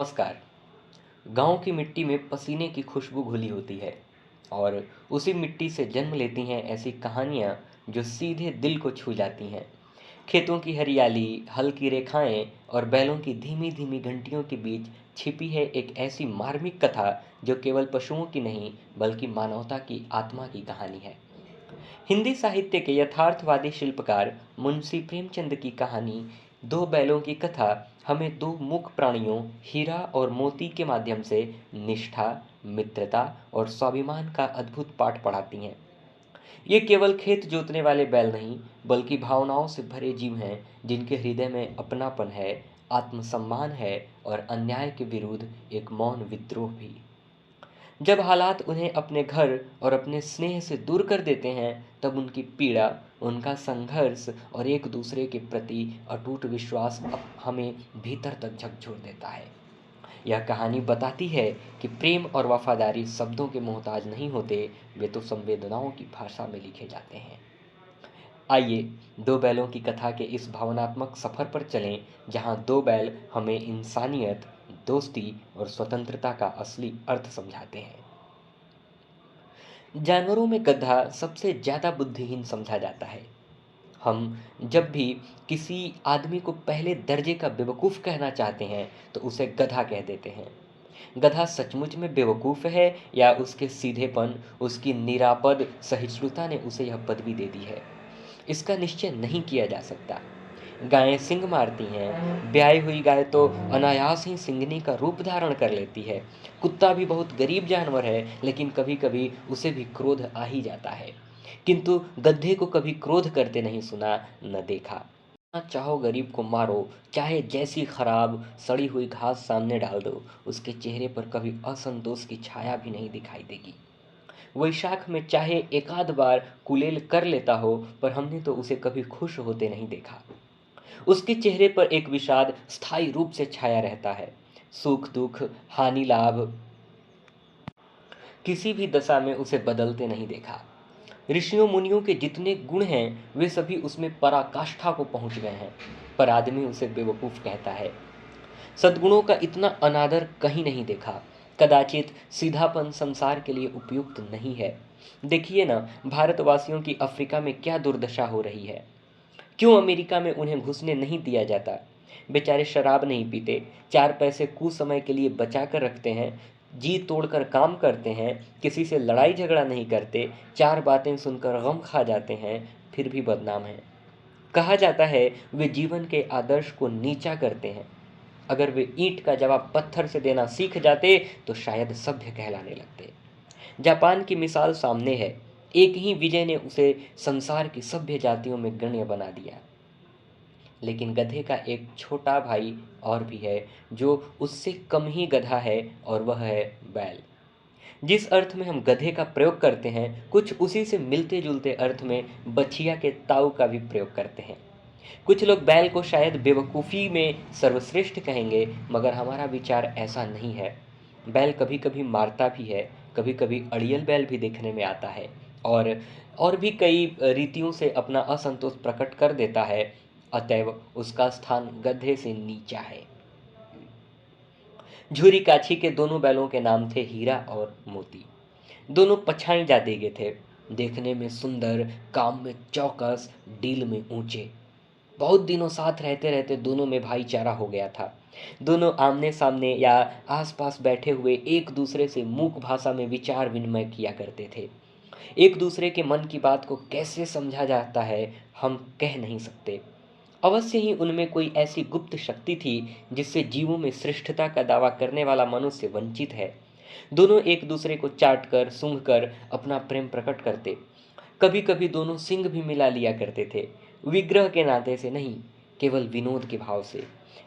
नमस्कार। गांव की मिट्टी में पसीने की खुशबू घुली होती है और उसी मिट्टी से जन्म लेती हैं ऐसी कहानियां जो सीधे दिल को छू जाती हैं। खेतों की हरियाली, हल की रेखाएं और बैलों की धीमी धीमी घंटियों के बीच छिपी है एक ऐसी मार्मिक कथा जो केवल पशुओं की नहीं बल्कि मानवता की आत्मा की कहानी है। हिंदी साहित्य के यथार्थवादी शिल्पकार मुंशी प्रेमचंद की कहानी दो बैलों की कथा हमें दो मूक प्राणियों हीरा और मोती के माध्यम से निष्ठा, मित्रता और स्वाभिमान का अद्भुत पाठ पढ़ाती हैं। ये केवल खेत जोतने वाले बैल नहीं बल्कि भावनाओं से भरे जीव हैं जिनके हृदय में अपनापन है, आत्मसम्मान है और अन्याय के विरुद्ध एक मौन विद्रोह भी। जब हालात उन्हें अपने घर और अपने स्नेह से दूर कर देते हैं, तब उनकी पीड़ा, उनका संघर्ष और एक दूसरे के प्रति अटूट विश्वास हमें भीतर तक झकझोर देता है। यह कहानी बताती है कि प्रेम और वफादारी शब्दों के मोहताज नहीं होते, वे तो संवेदनाओं की भाषा में लिखे जाते हैं। आइए दो बैलों की कथा के इस भावनात्मक सफर पर चलें, जहां दो बैल हमें इंसानियत, दोस्ती और स्वतंत्रता का असली अर्थ समझाते हैं। जानवरों में गधा सबसे ज़्यादा बुद्धिहीन समझा जाता है। हम जब भी किसी आदमी को पहले दर्जे का बेवकूफ़ कहना चाहते हैं तो उसे गधा कह देते हैं। गधा सचमुच में बेवकूफ़ है या उसके सीधेपन, उसकी निरापद सहिष्णुता ने उसे यह पदवी दे दी है, इसका निश्चय नहीं किया जा सकता। गायें सींग मारती हैं, ब्याई हुई गाय तो अनायास ही सिंगनी का रूप धारण कर लेती है। कुत्ता भी बहुत गरीब जानवर है, लेकिन कभी कभी उसे भी क्रोध आ ही जाता है। किंतु गधे को कभी क्रोध करते नहीं सुना, न देखा। चाहो गरीब को मारो, चाहे जैसी खराब सड़ी हुई घास सामने डाल दो, उसके चेहरे पर कभी असंतोष की छाया भी नहीं दिखाई देगी। वैशाख में चाहे एकाध बार कुलेल कर लेता हो, पर हमने तो उसे कभी खुश होते नहीं देखा। उसके चेहरे पर एक विषाद स्थायी रूप से छाया रहता है। सुख दुख, हानि लाभ, किसी भी दशा में उसे बदलते नहीं देखा। ऋषियों मुनियों के जितने गुण हैं वे सभी उसमें पराकाष्ठा को पहुंच गए हैं, पर आदमी उसे बेवकूफ कहता है। सद्गुणों का इतना अनादर कहीं नहीं देखा। कदाचित सीधापन संसार के लिए उपयुक्त नहीं है। देखिए ना, भारतवासियों की अफ्रीका में क्या दुर्दशा हो रही है। क्यों अमेरिका में उन्हें घुसने नहीं दिया जाता। बेचारे शराब नहीं पीते, चार पैसे कुछ समय के लिए बचा कर रखते हैं, जी तोड़कर काम करते हैं, किसी से लड़ाई झगड़ा नहीं करते, चार बातें सुनकर गम खा जाते हैं, फिर भी बदनाम हैं। कहा जाता है वे जीवन के आदर्श को नीचा करते हैं। अगर वे ईंट का जवाब पत्थर से देना सीख जाते तो शायद सभ्य कहलाने लगते। जापान की मिसाल सामने है। एक ही विजय ने उसे संसार की सभ्य जातियों में गण्य बना दिया। लेकिन गधे का एक छोटा भाई और भी है जो उससे कम ही गधा है, और वह है बैल। जिस अर्थ में हम गधे का प्रयोग करते हैं, कुछ उसी से मिलते जुलते अर्थ में बछिया के ताऊ का भी प्रयोग करते हैं। कुछ लोग बैल को शायद बेवकूफ़ी में सर्वश्रेष्ठ कहेंगे, मगर हमारा विचार ऐसा नहीं है। बैल कभी कभी मारता भी है, कभी कभी अड़ियल बैल भी देखने में आता है, और भी कई रीतियों से अपना असंतोष प्रकट कर देता है। अतएव उसका स्थान गधे से नीचा है। झूरी काछी के दोनों बैलों के नाम थे हीरा और मोती। दोनों पछाई जाति के थे, देखने में सुंदर, काम में चौकस, डील में ऊंचे। बहुत दिनों साथ रहते रहते दोनों में भाईचारा हो गया था। दोनों आमने सामने या आसपास बैठे हुए एक दूसरे से मूक भाषा में विचार विनिमय किया करते थे। एक दूसरे के मन की बात को कैसे समझा जाता है, हम कह नहीं सकते। अवश्य ही उनमें कोई ऐसी गुप्त शक्ति थी जिससे जीवों में श्रेष्ठता का दावा करने वाला मनुष्य वंचित है। दोनों एक दूसरे को चाट कर सूंघ कर अपना प्रेम प्रकट करते। कभी कभी दोनों सिंग भी मिला लिया करते थे, विग्रह के नाते से नहीं, केवल विनोद के भाव से,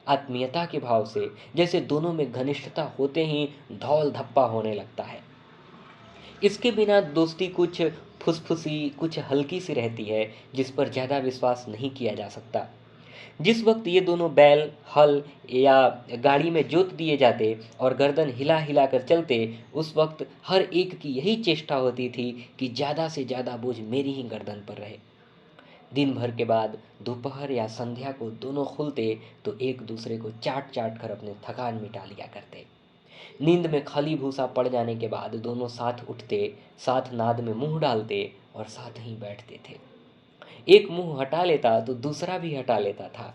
आत्मीयता के भाव से, जैसे दोनों में घनिष्ठता होते ही धौल धप्पा होने लगता है। इसके बिना दोस्ती कुछ फुसफुसी, कुछ हल्की सी रहती है, जिस पर ज़्यादा विश्वास नहीं किया जा सकता। जिस वक्त ये दोनों बैल हल या गाड़ी में जोत दिए जाते और गर्दन हिला हिला कर चलते, उस वक्त हर एक की यही चेष्टा होती थी कि ज़्यादा से ज़्यादा बोझ मेरी ही गर्दन पर रहे। दिन भर के बाद दोपहर या संध्या को दोनों खुलते तो एक दूसरे को चाट चाट कर अपने थकान मिटा लिया करते। नींद में खाली भूसा पड़ जाने के बाद दोनों साथ उठते, साथ नाद में मुंह डालते और साथ ही बैठते थे। एक मुंह हटा लेता तो दूसरा भी हटा लेता था।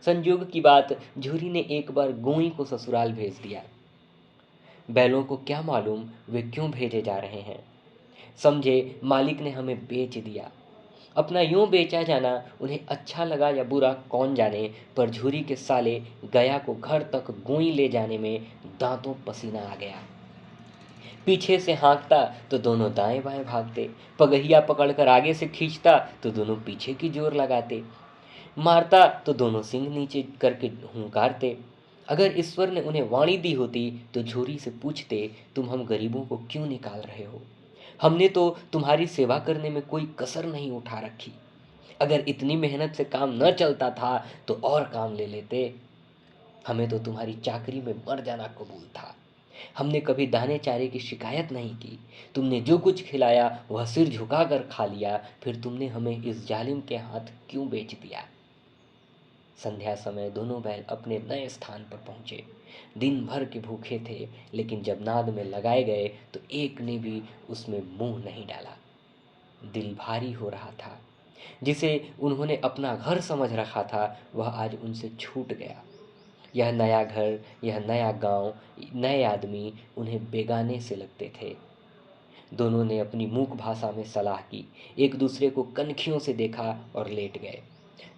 संयोग की बात, झूरी ने एक बार गोई को ससुराल भेज दिया। बैलों को क्या मालूम वे क्यों भेजे जा रहे हैं। समझे मालिक ने हमें बेच दिया। अपना यूं बेचा जाना उन्हें अच्छा लगा या बुरा कौन जाने, पर झूरी के साले गया को घर तक गोई ले जाने में दांतों पसीना आ गया। पीछे से हाँकता तो दोनों दाएं बाएं भागते, पगहिया पकड़कर आगे से खींचता तो दोनों पीछे की जोर लगाते, मारता तो दोनों सिंग नीचे करके हुंकारते। अगर ईश्वर ने उन्हें वाणी दी होती तो झूरी से पूछते, तुम हम गरीबों को क्यों निकाल रहे हो? हमने तो तुम्हारी सेवा करने में कोई कसर नहीं उठा रखी। अगर इतनी मेहनत से काम न चलता था तो और काम ले लेते। हमें तो तुम्हारी चाकरी में मर जाना कबूल था। हमने कभी दाने चारे की शिकायत नहीं की। तुमने जो कुछ खिलाया वह सिर झुकाकर खा लिया, फिर तुमने हमें इस जालिम के हाथ क्यों बेच दिया? संध्या समय दोनों बैल अपने नए स्थान पर पहुंचे। दिन भर के भूखे थे, लेकिन जब नाद में लगाए गए तो एक ने भी उसमें मुंह नहीं डाला। दिल भारी हो रहा था। जिसे उन्होंने अपना घर समझ रखा था वह आज उनसे छूट गया। यह नया घर, यह नया गांव, नए आदमी उन्हें बेगाने से लगते थे। दोनों ने अपनी मूक भाषा में सलाह की, एक दूसरे को कनखियों से देखा और लेट गए।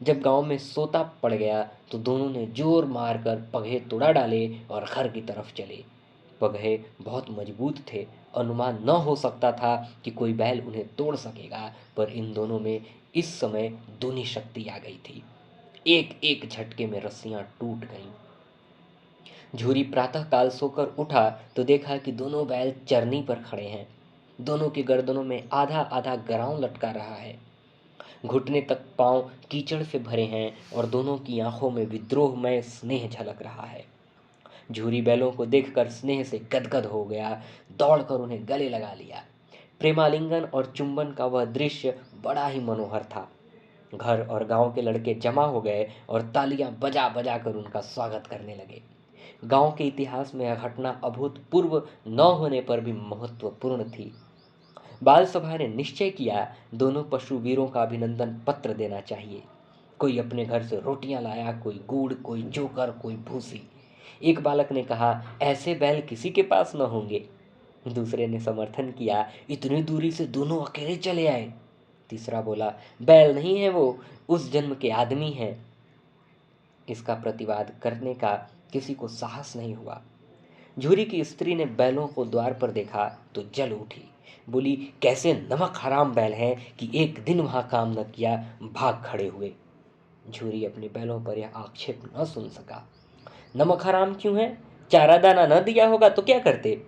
जब गांव में सोता पड़ गया तो दोनों ने जोर मारकर पगहे तोड़ा डाले और घर की तरफ चले। पगहे बहुत मजबूत थे, अनुमान न हो सकता था कि कोई बैल उन्हें तोड़ सकेगा, पर इन दोनों में इस समय दूनी शक्ति आ गई थी। एक एक झटके में रस्सियां टूट गईं। झूरी प्रातःकाल सोकर उठा तो देखा कि दोनों बैल चरनी पर खड़े हैं। दोनों की गर्दनों में आधा आधा गरांव लटका रहा है। घुटने तक पांव कीचड़ से भरे हैं और दोनों की आंखों में विद्रोहमय स्नेह झलक रहा है। झूरी बैलों को देखकर स्नेह से गदगद हो गया, दौड़कर उन्हें गले लगा लिया। प्रेमालिंगन और चुंबन का वह दृश्य बड़ा ही मनोहर था। घर और गांव के लड़के जमा हो गए और तालियां बजा बजा कर उनका स्वागत करने लगे। गांव के इतिहास में यह घटना अभूतपूर्व न होने पर भी महत्वपूर्ण थी। बाल सभा ने निश्चय किया, दोनों पशु वीरों का अभिनंदन पत्र देना चाहिए। कोई अपने घर से रोटियां लाया, कोई गुड़, कोई चोकर, कोई भूसी। एक बालक ने कहा, ऐसे बैल किसी के पास न होंगे। दूसरे ने समर्थन किया, इतनी दूरी से दोनों अकेले चले आए। तीसरा बोला, बैल नहीं है वो, उस जन्म के आदमी हैं। इसका प्रतिवाद करने का किसी को साहस नहीं हुआ। झूरी की स्त्री ने बैलों को द्वार पर देखा तो जल उठी। बोली, कैसे नमक हराम बैल हैं कि एक दिन वहां काम न किया, भाग खड़े हुए। झूरी अपने बैलों पर यह आक्षेप न सुन सका। नमक हराम क्यों है? चारा दाना न दिया होगा तो क्या करते?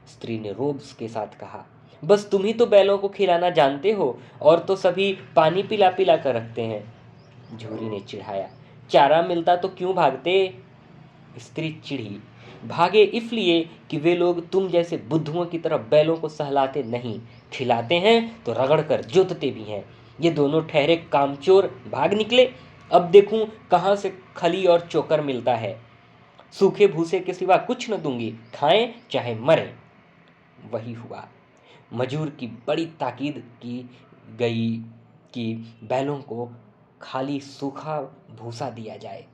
स्त्री ने रोब के साथ कहा, बस तुम ही तो बैलों को खिलाना जानते हो, और तो सभी पानी पिला पिला कर रखते हैं। झूरी ने चिढ़ाया, चारा मिलता तो क्यों भागते? स्त्री चिढ़ी, भागे इसलिए कि वे लोग तुम जैसे बुद्धुओं की तरह बैलों को सहलाते नहीं, खिलाते हैं तो रगड़ कर जोतते भी हैं। ये दोनों ठहरे कामचोर भाग निकले। अब देखूं कहाँ से खली और चोकर मिलता है। सूखे भूसे के सिवा कुछ न दूंगी, खाएं चाहे मरें। वही हुआ। मजूर की बड़ी ताकीद की गई कि बैलों को खाली सूखा भूसा दिया जाए।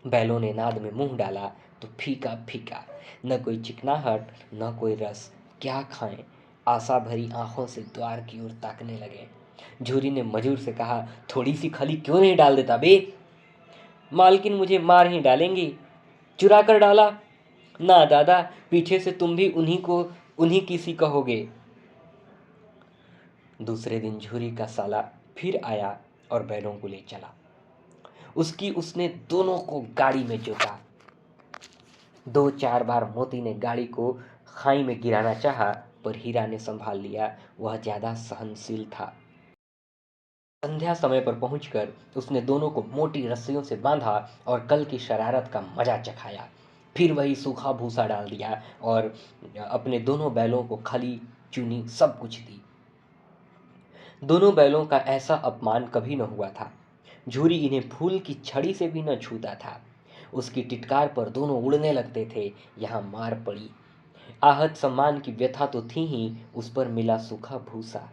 बैलों ने नाद में मुंह डाला तो फीका फीका, न कोई चिकनाहट न कोई रस। क्या खाएं? आशा भरी आंखों से द्वार की ओर ताकने लगे। झूरी ने मजूर से कहा, थोड़ी सी खली क्यों नहीं डाल देता बे? मालकिन मुझे मार ही डालेंगी। चुरा कर डाला? ना दादा, पीछे से तुम भी उन्हीं किसी कहोगे। दूसरे दिन झूरी का साला फिर आया और बैलों को ले चला। उसने दोनों को गाड़ी में जोता। 2-4 बार मोती ने गाड़ी को खाई में गिराना चाहा, पर हीरा ने संभाल लिया, वह ज्यादा सहनशील था। संध्या समय पर पहुंचकर उसने दोनों को मोटी रस्सियों से बांधा और कल की शरारत का मजा चखाया। फिर वही सूखा भूसा डाल दिया और अपने दोनों बैलों को खली चूनी सब कुछ दी। दोनों बैलों का ऐसा अपमान कभी न हुआ था। झूरी इन्हें फूल की छड़ी से भी न छूता था। उसकी टिटकार पर दोनों उड़ने लगते थे। यहाँ मार पड़ी। आहत सम्मान की व्यथा तो थी ही, उस पर मिला सूखा भूसा।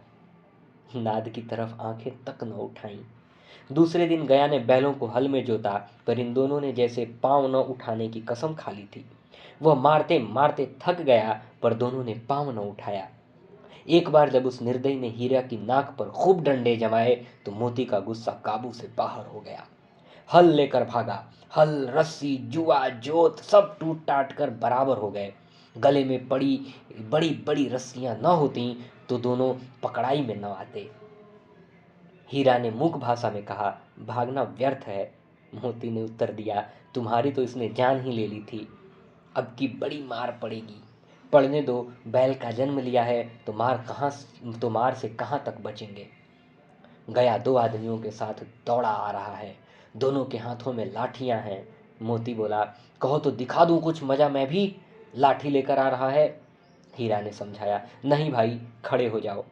नाद की तरफ आंखें तक न उठाईं। दूसरे दिन गया ने बैलों को हल में जोता, पर इन दोनों ने जैसे पांव न उठाने की कसम खा ली थी। वह मारते मारते थक गया, पर दोनों ने पांव न उठाया। एक बार जब उस निर्दयी ने हीरा की नाक पर खूब डंडे जमाए, तो मोती का गुस्सा काबू से बाहर हो गया। हल लेकर भागा। हल, रस्सी, जुआ, जोत सब टूट टाट कर बराबर हो गए। गले में पड़ी बड़ी बड़ी रस्सियां न होती तो दोनों पकड़ाई में न आते। हीरा ने मूक भाषा में कहा, भागना व्यर्थ है। मोती ने उत्तर दिया, तुम्हारी तो इसने जान ही ले ली थी। अब की बड़ी मार पड़ेगी। पड़ने दो, बैल का जन्म लिया है तो मार से कहाँ तक बचेंगे। गया दो आदमियों के साथ दौड़ा आ रहा है। दोनों के हाथों में लाठियां हैं। मोती बोला, कहो तो दिखा दूं कुछ मजा, मैं भी लाठी लेकर आ रहा है। हीरा ने समझाया, नहीं भाई, खड़े हो जाओ।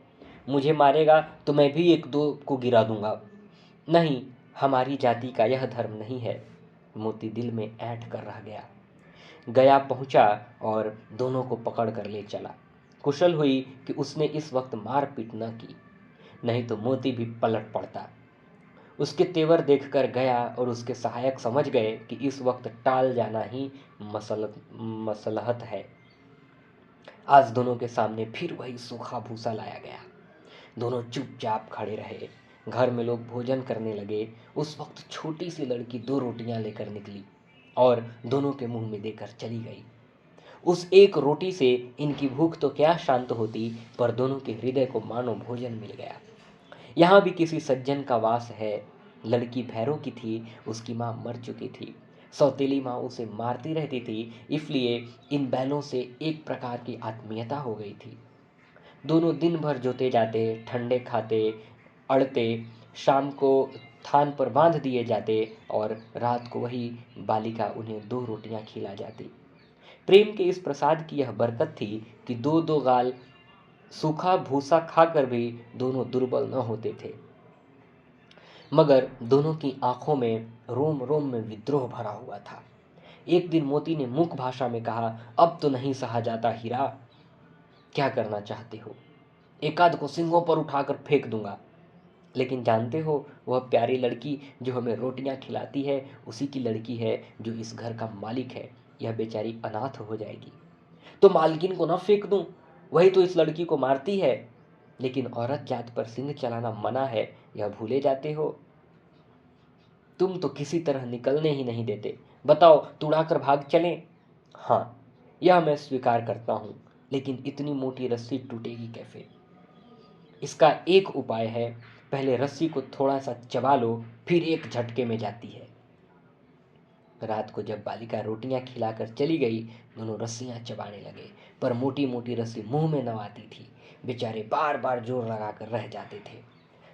मुझे मारेगा तो मैं भी एक दो को गिरा दूंगा। नहीं, हमारी जाति का यह धर्म नहीं है। मोती दिल में ऐंठ कर रह गया। गया पहुंचा और दोनों को पकड़ कर ले चला। कुशल हुई कि उसने इस वक्त मारपीट न की, नहीं तो मोती भी पलट पड़ता। उसके तेवर देखकर गया और उसके सहायक समझ गए कि इस वक्त टाल जाना ही मसलहत है। आज दोनों के सामने फिर वही सूखा भूसा लाया गया। दोनों चुपचाप खड़े रहे। घर में लोग भोजन करने लगे। उस वक्त छोटी सी लड़की दो रोटियां लेकर निकली और दोनों के मुंह में देकर चली गई। उस एक रोटी से इनकी भूख तो क्या शांत होती, पर दोनों के हृदय को मानो भोजन मिल गया। यहाँ भी किसी सज्जन का वास है। लड़की भैरों की थी, उसकी माँ मर चुकी थी। सौतेली माँ उसे मारती रहती थी, इसलिए इन बैलों से एक प्रकार की आत्मीयता हो गई थी। दोनों दिन भर जोते जाते, ठंडे खाते, अड़ते, शाम को थान पर बांध दिए जाते और रात को वही बालिका उन्हें दो रोटियां खिला जाती। प्रेम के इस प्रसाद की यह बरकत थी कि दो दो गाल सूखा भूसा खाकर भी दोनों दुर्बल न होते थे। मगर दोनों की आंखों में रोम रोम में विद्रोह भरा हुआ था। एक दिन मोती ने मूक भाषा में कहा, अब तो नहीं सहा जाता हीरा। क्या करना चाहते हो? एकाध को सिंगों पर उठाकर फेंक दूंगा। लेकिन जानते हो, वह प्यारी लड़की जो हमें रोटियां खिलाती है, उसी की लड़की है जो इस घर का मालिक है। यह बेचारी अनाथ हो जाएगी। तो मालकिन को न फेंक दूं? वही तो इस लड़की को मारती है। लेकिन औरत जात पर सिंह चलाना मना है, यह भूले जाते हो। तुम तो किसी तरह निकलने ही नहीं देते। बताओ, तुड़ाकर भाग चलें? हाँ, यह मैं स्वीकार करता हूं, लेकिन इतनी मोटी रस्सी टूटेगी कैसे? इसका एक उपाय है। पहले रस्सी को थोड़ा सा चबा लो, फिर एक झटके में जाती है। रात को जब बालिका रोटियां खिलाकर चली गई, दोनों रस्सियां चबाने लगे, पर मोटी मोटी रस्सी मुंह में न आती थी। बेचारे बार बार जोर लगाकर रह जाते थे।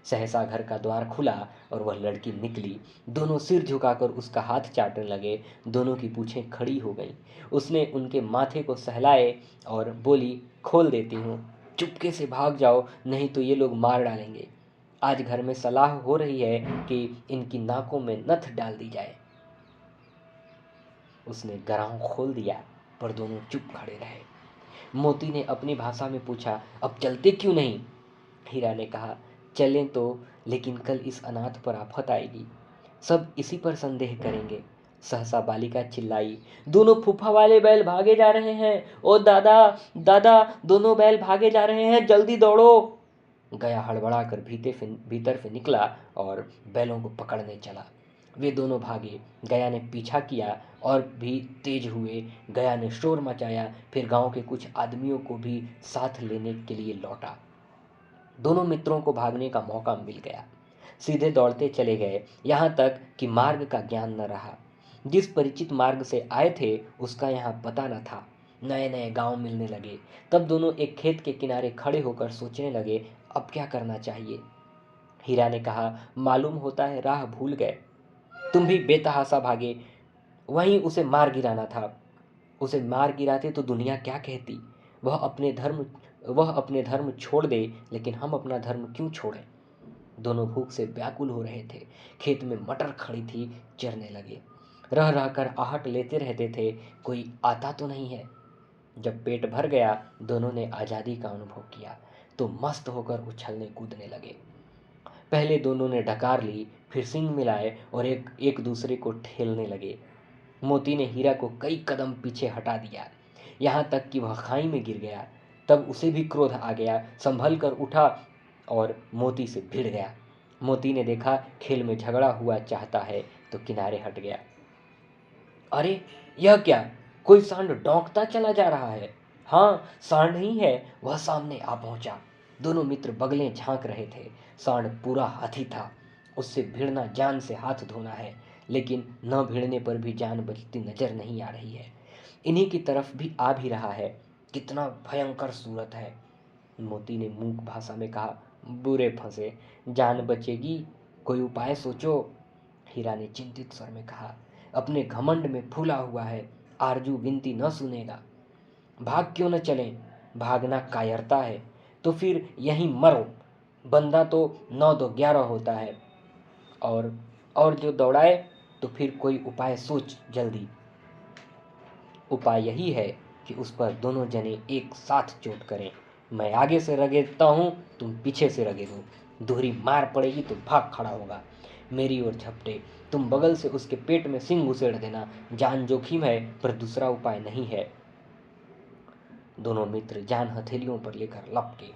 सहसा घर का द्वार खुला और वह लड़की निकली। दोनों सिर झुकाकर उसका हाथ चाटने लगे। दोनों की पूंछें खड़ी हो गईं। उसने उनके माथे को सहलाए और बोली, खोल देती हूँ, चुपके से भाग जाओ, नहीं तो ये लोग मार डालेंगे। आज घर में सलाह हो रही है कि इनकी नाकों में नथ डाल दी जाए। उसने गराह खोल दिया, पर दोनों चुप खड़े रहे। मोती ने अपनी भाषा में पूछा, अब चलते क्यों नहीं? हीरा ने कहा, चलें तो, लेकिन कल इस अनाथ पर आफत आएगी। सब इसी पर संदेह करेंगे। सहसा बालिका चिल्लाई, दोनों फूफा वाले बैल भागे जा रहे हैं। ओ दादा, दादा, दोनों बैल भागे जा रहे हैं, जल्दी दौड़ो। गया हड़बड़ा कर भीतर से निकला और बैलों को पकड़ने चला। वे दोनों भागे। गया ने पीछा किया और भी तेज हुए। गया ने शोर मचाया, फिर गांव के कुछ आदमियों को भी साथ लेने के लिए लौटा। दोनों मित्रों को भागने का मौका मिल गया। सीधे दौड़ते चले गए, यहाँ तक कि मार्ग का ज्ञान न रहा। जिस परिचित मार्ग से आए थे, उसका यहाँ पता न था। नए नए गांव मिलने लगे। तब दोनों एक खेत के किनारे खड़े होकर सोचने लगे, अब क्या करना चाहिए। हीरा ने कहा, मालूम होता है राह भूल गए। तुम भी बेतहासा भागे। वहीं उसे मार गिराना था। उसे मार गिराते तो दुनिया क्या कहती। वह अपने धर्म छोड़ दे, लेकिन हम अपना धर्म क्यों छोड़ें? दोनों भूख से व्याकुल हो रहे थे। खेत में मटर खड़ी थी, चरने लगे। रह रहकर आहट लेते रहते थे, कोई आता तो नहीं है। जब पेट भर गया, दोनों ने आज़ादी का अनुभव किया तो मस्त होकर उछलने कूदने लगे। पहले दोनों ने डकार ली, फिर सींग मिलाए और एक एक दूसरे को ठेलने लगे। मोती ने हीरा को कई कदम पीछे हटा दिया, यहाँ तक कि वह खाई में गिर गया। तब उसे भी क्रोध आ गया, संभल कर उठा और मोती से भिड़ गया। मोती ने देखा खेल में झगड़ा हुआ चाहता है तो किनारे हट गया। अरे, यह क्या? कोई सांड डौंकता चला जा रहा है। हाँ, सांड ही है, वह सामने आ पहुंचा। दोनों मित्र बगलें झांक रहे थे। सांड पूरा हाथी था। उससे भिड़ना जान से हाथ धोना है, लेकिन न भिड़ने पर भी जान बचती नजर नहीं आ रही है। इन्हीं की तरफ भी आ भी रहा है। कितना भयंकर सूरत है। मोती ने मूक भाषा में कहा। बुरे फंसे, जान बचेगी, कोई उपाय सोचो। हीरा ने चिंतित स्वर में कहा। अपने घमंड में फूला हुआ है, आरजू विनती न सुनेगा। भाग क्यों न चलें? भागना कायरता है, तो फिर यहीं मरो। बंदा तो 9 तो 11 होता है, और जो दौड़ाए तो फिर कोई उपाय सोच जल्दी। उपाय यही है कि उस पर दोनों जने एक साथ चोट करें। मैं आगे से रगेदता हूँ, तुम पीछे से रगेदो। दोहरी मार पड़ेगी तो भाग खड़ा होगा। मेरी ओर झपटे, तुम बगल से उसके पेट में सिंग घुसेड़ देना। जान जोखिम है, पर दूसरा उपाय नहीं है। दोनों मित्र जान हथेलियों पर लेकर लपके।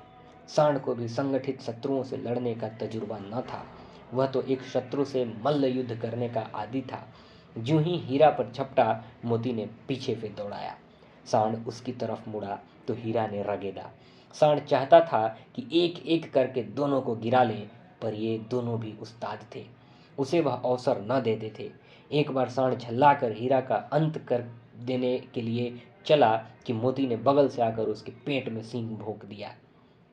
सांड को भी संगठित शत्रुओं से लड़ने का तजुर्बा न था। वह तो एक शत्रु से मल्ल युद्ध करने का आदी था। ज्यों ही हीरा पर झपटा, मोती ने पीछे से दौड़ाया। सांड उसकी तरफ मुड़ा तो हीरा ने रगेदा। सांड चाहता था कि एक एक करके दोनों को गिरा ले, पर ये दोनों भी उस्ताद थे, उसे वह अवसर न देते थे। एक बार सांड झल्लाकर हीरा का अंत कर देने के लिए चला कि मोती ने बगल से आकर उसके पेट में सींग भोंक दिया।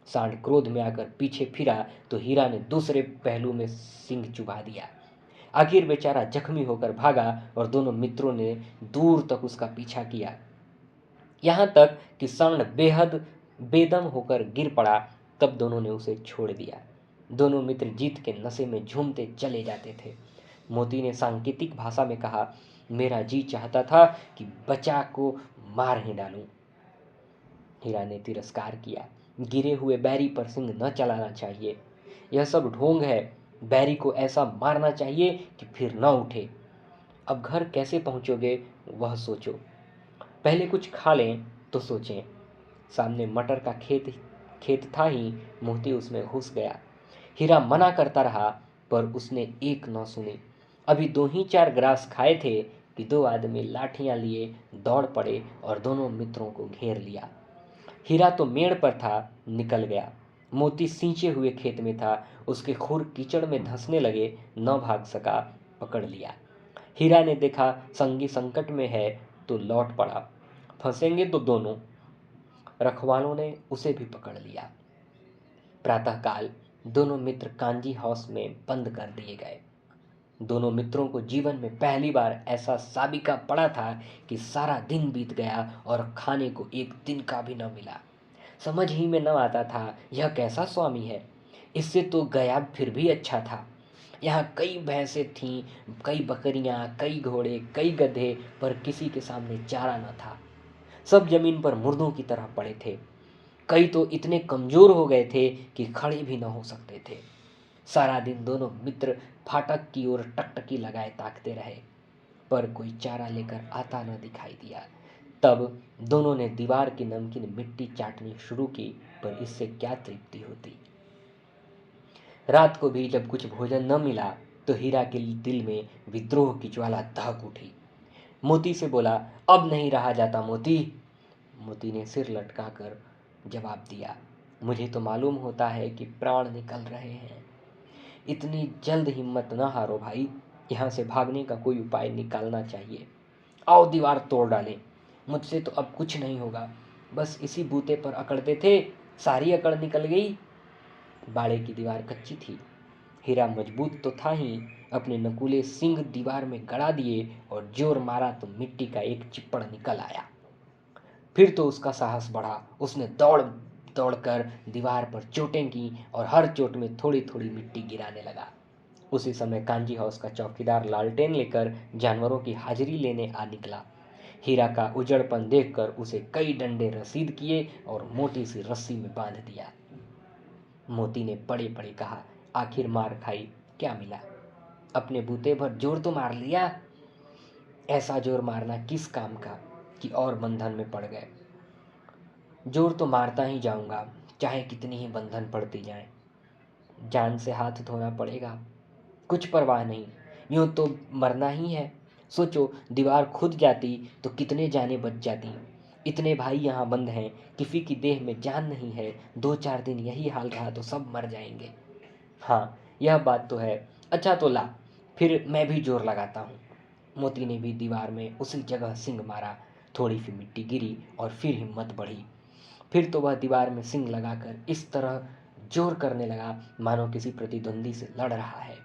सांड क्रोध में आकर पीछे फिरा तो हीरा ने दूसरे पहलू में सींग चुभा दिया। आखिर बेचारा जख्मी होकर भागा और दोनों मित्रों ने दूर तक उसका पीछा किया, यहाँ तक कि सांड बेहद बेदम होकर गिर पड़ा। तब दोनों ने उसे छोड़ दिया। दोनों मित्र जीत के नशे में झूमते चले जाते थे। मोती ने सांकेतिक भाषा में कहा, मेरा जी चाहता था कि बचा को मार ही डालूं। हीरा ने तिरस्कार किया। गिरे हुए बैरी पर सिंह न चलाना चाहिए, यह सब ढोंग है। बैरी को ऐसा मारना चाहिए कि फिर न उठे। अब घर कैसे पहुंचोगे वह सोचो, पहले कुछ खा लें तो सोचें। सामने मटर का खेत था ही, मोती उसमें घुस गया। हीरा मना करता रहा, पर उसने एक न सुनी। अभी 2 ही 4 ग्रास खाए थे कि 2 आदमी लाठियां लिए दौड़ पड़े और दोनों मित्रों को घेर लिया। हीरा तो मेड़ पर था, निकल गया। मोती सींचे हुए खेत में था, उसके खुर कीचड़ में धंसने लगे, न भाग सका, पकड़ लिया। हीरा ने देखा संगी संकट में है तो लौट पड़ा, फंसेंगे तो दोनों। रखवालों ने उसे भी पकड़ लिया। प्रातःकाल दोनों मित्र कांजी हाउस में बंद कर दिए गए। दोनों मित्रों को जीवन में पहली बार ऐसा साबिका पड़ा था कि सारा दिन बीत गया और खाने को एक दिन का भी न मिला। समझ ही में न आता था यह कैसा स्वामी है। इससे तो गया फिर भी अच्छा था। यहाँ कई भैंसें थीं, कई बकरियाँ, कई घोड़े, कई गधे, पर किसी के सामने चारा न था। सब जमीन पर मुर्दों की तरह पड़े थे। कई तो इतने कमजोर हो गए थे कि खड़े भी न हो सकते थे। सारा दिन दोनों मित्र फाटक की ओर टकटकी लगाए ताकते रहे, पर कोई चारा लेकर आता न दिखाई दिया। तब दोनों ने दीवार की नमकीन मिट्टी चाटनी शुरू की, पर इससे क्या तृप्ति होती। रात को भी जब कुछ भोजन न मिला तो हीरा के दिल में विद्रोह की ज्वाला दहक उठी। मोती से बोला, अब नहीं रहा जाता मोती। मोती ने सिर लटकाकर जवाब दिया, मुझे तो मालूम होता है कि प्राण निकल रहे हैं। इतनी जल्द हिम्मत न हारो भाई, यहाँ से भागने का कोई उपाय निकालना चाहिए। आओ दीवार तोड़ डालें। मुझसे तो अब कुछ नहीं होगा, बस इसी बूते पर अकड़ते थे, सारी अकड़ निकल गई। बाड़े की दीवार कच्ची थी। हीरा मजबूत तो था ही, अपने नकुले सिंग दीवार में गड़ा दिए और जोर मारा तो मिट्टी का एक चिप्पड़ निकल आया। फिर तो उसका साहस बढ़ा, उसने दौड़ दौड़कर दीवार पर चोटें की और हर चोट में थोड़ी थोड़ी मिट्टी गिराने लगा। उसी समय कांजी हाउस का चौकीदार लालटेन लेकर जानवरों की हाजिरी लेने आ निकला। हीरा का उजड़पन देखकर उसे कई डंडे रसीद किए और मोटी सी रस्सी में बांध दिया। मोती ने पड़े पड़े कहा, आखिर मार खाई, क्या मिला? अपने बूते भर जोर तो मार लिया। ऐसा जोर मारना किस काम का कि और बंधन में पड़ गए। जोर तो मारता ही जाऊंगा, चाहे कितनी ही बंधन पड़ती जाए। जान से हाथ धोना पड़ेगा, कुछ परवाह नहीं, यूं तो मरना ही है। सोचो, दीवार खुद जाती तो कितने जाने बच जाती। इतने भाई यहाँ बंद हैं, किसी की देह में जान नहीं है। 2-4 दिन यही हाल रहा तो सब मर जाएंगे। हाँ, यह बात तो है। अच्छा तो ला, फिर मैं भी जोर लगाता हूँ। मोती ने भी दीवार में उसी जगह सींग मारा। थोड़ी सी मिट्टी गिरी और फिर हिम्मत बढ़ी। फिर तो वह दीवार में सींग लगाकर इस तरह जोर करने लगा मानो किसी प्रतिद्वंदी से लड़ रहा है।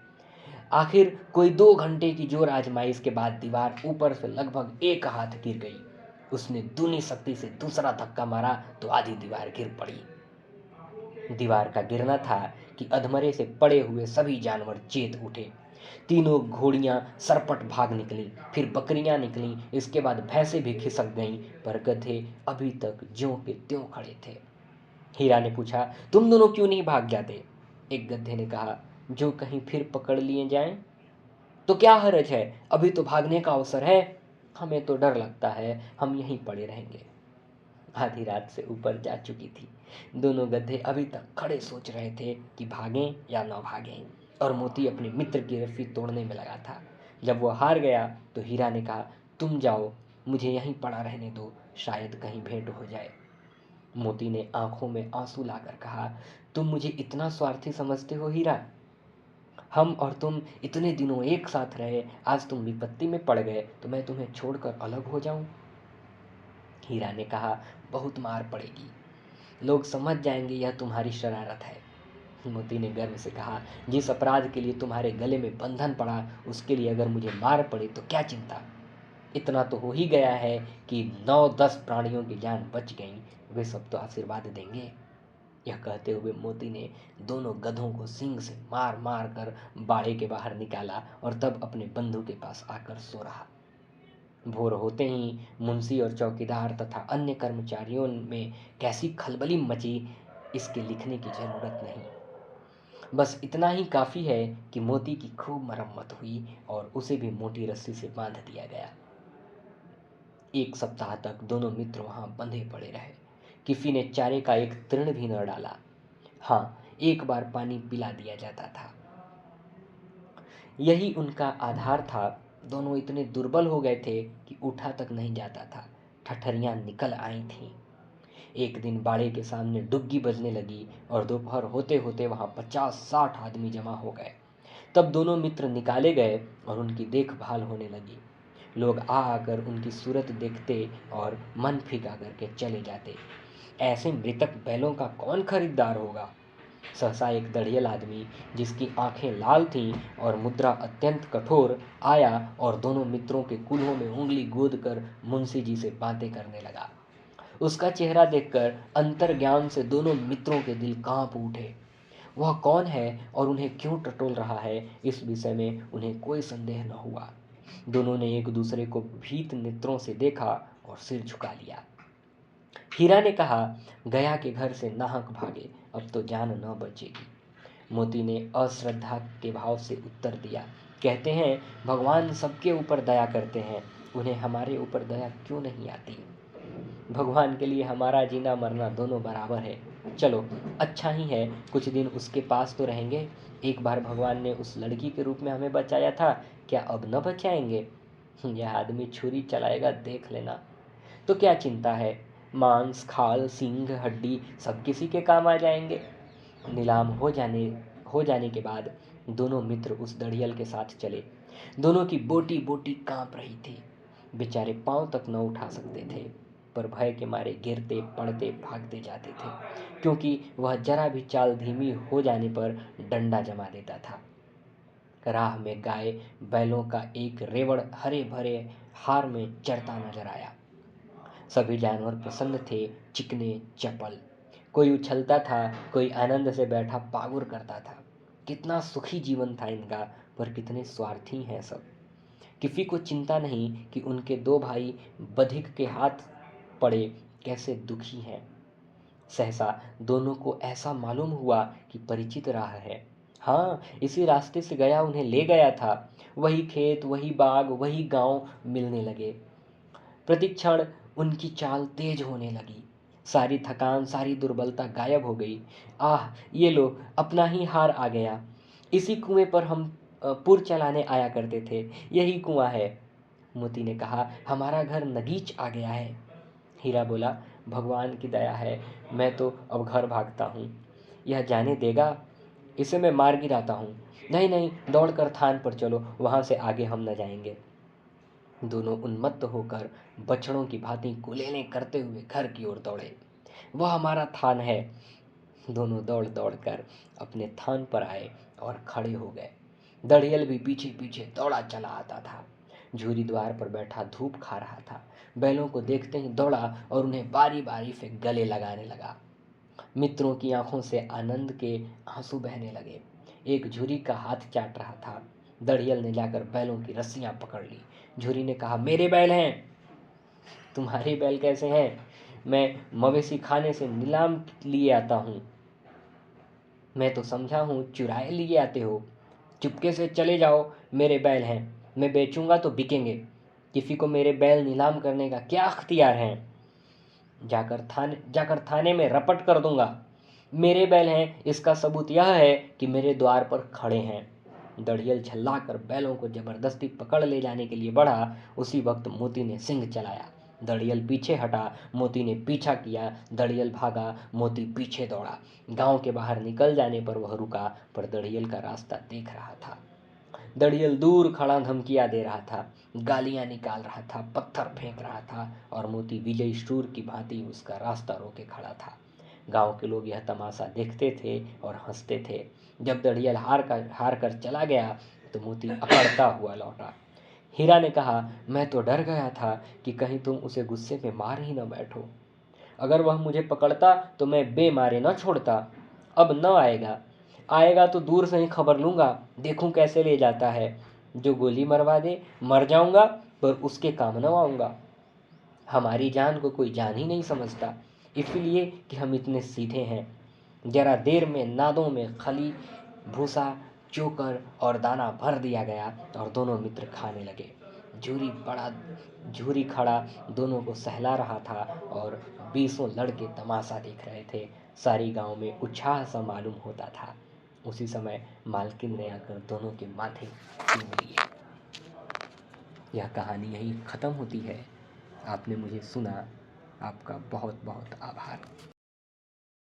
आखिर कोई 2 घंटे की जोर आजमाइश के बाद दीवार ऊपर से लगभग 1 हाथ गिर गई। उसने दूनी शक्ति से दूसरा धक्का मारा तो आधी दीवार गिर पड़ी। दीवार का गिरना था कि अधमरे से पड़े हुए सभी जानवर चेत उठे। तीनों घोड़ियां सरपट भाग निकलीं, फिर बकरियां निकलीं, इसके बाद भैंसें भी खिसक गईं, पर गधे अभी तक ज्यों के त्यों खड़े थे। हीरा ने पूछा, तुम दोनों क्यों नहीं भाग जाते? एक गधे ने कहा, जो कहीं फिर पकड़ लिए जाएं? तो क्या हर्ज है, अभी तो भागने का अवसर है। हमें तो डर लगता है, हम यहीं पड़े रहेंगे। आधी रात से ऊपर जा चुकी थी। दोनों गधे अभी तक खड़े सोच रहे थे कि भागें या न भागें, और मोती अपने मित्र की रस्सी तोड़ने में लगा था। जब वह हार गया तो हीरा ने कहा, तुम जाओ, मुझे यहीं पड़ा रहने दो, शायद कहीं भेंट हो जाए। मोती ने आंखों में आंसू लाकर कहा, तुम मुझे इतना स्वार्थी समझते हो हीरा? हम और तुम इतने दिनों एक साथ रहे, आज तुम विपत्ति में पड़ गए तो मैं तुम्हें छोड़कर अलग हो जाऊं? हीरा ने कहा, बहुत मार पड़ेगी, लोग समझ जाएंगे यह तुम्हारी शरारत है। मोती ने गर्व से कहा, जिस अपराध के लिए तुम्हारे गले में बंधन पड़ा, उसके लिए अगर मुझे मार पड़े तो क्या चिंता। इतना तो हो ही गया है कि 9-10 प्राणियों की जान बच गई, वे सब तो आशीर्वाद देंगे। यह कहते हुए मोती ने दोनों गधों को सींग से मार मार कर बाड़े के बाहर निकाला और तब अपने बंधु के पास आकर सो रहा। भोर होते ही मुंशी और चौकीदार तथा अन्य कर्मचारियों में कैसी खलबली मची, इसके लिखने की जरूरत नहीं। बस इतना ही काफ़ी है कि मोती की खूब मरम्मत हुई और उसे भी मोटी रस्सी से बांध दिया गया। 1 सप्ताह तक दोनों मित्र वहां बंधे पड़े रहे। किसी ने चारे का एक तृण भी न डाला। हाँ, एक बार पानी पिला दिया जाता था, यही उनका आधार था। दोनों इतने दुर्बल हो गए थे कि उठा तक नहीं जाता था। ठठरियां निकल आई थीं। एक दिन बाड़े के सामने डुग्गी बजने लगी और दोपहर होते होते वहां 50-60 आदमी जमा हो गए। तब दोनों मित्र निकाले गए और उनकी देखभाल होने लगी। लोग आ आकर उनकी सूरत देखते और मन फीका करके चले जाते। ऐसे मृतक बैलों का कौन खरीदार होगा? सहसा एक दढ़ियल आदमी, जिसकी आंखें लाल थीं और मुद्रा अत्यंत कठोर, आया और दोनों मित्रों के कूल्हों में उंगली गोद कर मुंशी जी से बातें करने लगा। उसका चेहरा देखकर अंतर्ज्ञान से दोनों मित्रों के दिल कांप उठे। वह कौन है और उन्हें क्यों टटोल रहा है, इस विषय में उन्हें कोई संदेह न हुआ। दोनों ने एक दूसरे को भीत नेत्रों से देखा और सिर झुका लिया। हीरा ने कहा, गया के घर से नाहक भागे, अब तो जान न बचेगी। मोती ने अश्रद्धा के भाव से उत्तर दिया, कहते हैं भगवान सबके ऊपर दया करते हैं, उन्हें हमारे ऊपर दया क्यों नहीं आती? भगवान के लिए हमारा जीना मरना दोनों बराबर है। चलो, अच्छा ही है, कुछ दिन उसके पास तो रहेंगे। एक बार भगवान ने उस लड़की के रूप में हमें बचाया था, क्या अब न बचाएंगे? यह आदमी छुरी चलाएगा, देख लेना। तो क्या चिंता है, मांस, खाल, सींग, हड्डी सब किसी के काम आ जाएंगे। नीलाम हो जाने के बाद दोनों मित्र उस दड़ियल के साथ चले। दोनों की बोटी बोटी कांप रही थी। बेचारे पांव तक न उठा सकते थे, पर भय के मारे गिरते पड़ते भागते जाते थे, क्योंकि वह जरा भी चाल धीमी हो जाने पर डंडा जमा देता था। राह में गाय बैलों का एक रेवड़ हरे भरे हार में चरता नजर आया। सभी जानवर प्रसन्न थे, चिकने चपल। कोई उछलता था, कोई आनंद से बैठा पागुर करता था। कितना सुखी जीवन था इनका, पर कितने स्वार्थी हैं सब। किसी को चिंता नहीं कि उनके दो भाई बधिक के हाथ पड़े कैसे दुखी हैं। सहसा दोनों को ऐसा मालूम हुआ कि परिचित राह है। हाँ, इसी रास्ते से गया उन्हें ले गया था। वही खेत, वही बाग, वही गांव मिलने लगे। प्रतिक्षण उनकी चाल तेज होने लगी। सारी थकान, सारी दुर्बलता गायब हो गई। आह, ये लो, अपना ही हार आ गया। इसी कुएं पर हम पुर चलाने आया करते थे। यही कुआं है। मोती ने कहा, हमारा घर नगीच आ गया है। हीरा बोला, भगवान की दया है, मैं तो अब घर भागता हूँ। यह जाने देगा? इसे मैं मार गिराता हूँ। नहीं नहीं, दौड़कर थान पर चलो, वहाँ से आगे हम न जाएंगे। दोनों उन्मत्त होकर बछड़ों की भांति गुलेलें करते हुए घर की ओर दौड़े। वह हमारा थान है। दोनों दौड़ दौड़ कर अपने थान पर आए और खड़े हो गए। दड़ियल भी पीछे पीछे दौड़ा चला आता था। झूरी द्वार पर बैठा धूप खा रहा था। बैलों को देखते ही दौड़ा और उन्हें बारी बारी से गले लगाने लगा। मित्रों की आंखों से आनंद के आंसू बहने लगे। एक झुरी का हाथ चाट रहा था। दड़ियल ने जाकर बैलों की रस्सियां पकड़ ली। झुरी ने कहा, मेरे बैल हैं। तुम्हारे बैल कैसे हैं? मैं मवेशी खाने से नीलाम लिए आता हूँ। मैं तो समझा हूँ चुराए लिए आते हो। चुपके से चले जाओ, मेरे बैल हैं। मैं बेचूंगा तो बिकेंगे। किसी को मेरे बैल नीलाम करने का क्या अख्तियार है? जाकर थाने में रपट कर दूंगा। मेरे बैल हैं, इसका सबूत यह है कि मेरे द्वार पर खड़े हैं। दड़ियल झल्लाकर बैलों को जबरदस्ती पकड़ ले जाने के लिए बढ़ा। उसी वक्त मोती ने सिंग चलाया। दड़ियल पीछे हटा, मोती ने पीछा किया। दड़ियल भागा, मोती पीछे दौड़ा। गांव के बाहर निकल जाने पर वह रुका, पर दड़ियल का रास्ता देख रहा था। दड़ियल दूर खड़ा धमकियां दे रहा था, गालियां निकाल रहा था, पत्थर फेंक रहा था, और मोती विजयी शूर की भांति उसका रास्ता रोके खड़ा था। गांव के लोग यह तमाशा देखते थे और हंसते थे। जब दड़ियल हार कर चला गया तो मोती अकड़ता हुआ लौटा। हीरा ने कहा, मैं तो डर गया था कि कहीं तुम उसे गुस्से में मार ही न बैठो। अगर वह मुझे पकड़ता तो मैं बेमारे न छोड़ता। अब न आएगा। आएगा तो दूर से ही खबर लूँगा, देखूं कैसे ले जाता है। जो गोली मरवा दे, मर जाऊंगा, पर उसके काम न आऊँगा। हमारी जान को कोई जान ही नहीं समझता, इसलिए कि हम इतने सीधे हैं। जरा देर में नादों में खली, भूसा, चोकर और दाना भर दिया गया और दोनों मित्र खाने लगे। झूरी खड़ा दोनों को सहला रहा था और 20 लड़के तमाशा देख रहे थे। सारी गांव में उत्साह सा मालूम होता था। उसी समय मालकिन ने आकर दोनों के माथे चूम लिए। यह कहानी यहीं ख़त्म होती है। आपने मुझे सुना, आपका बहुत बहुत आभार।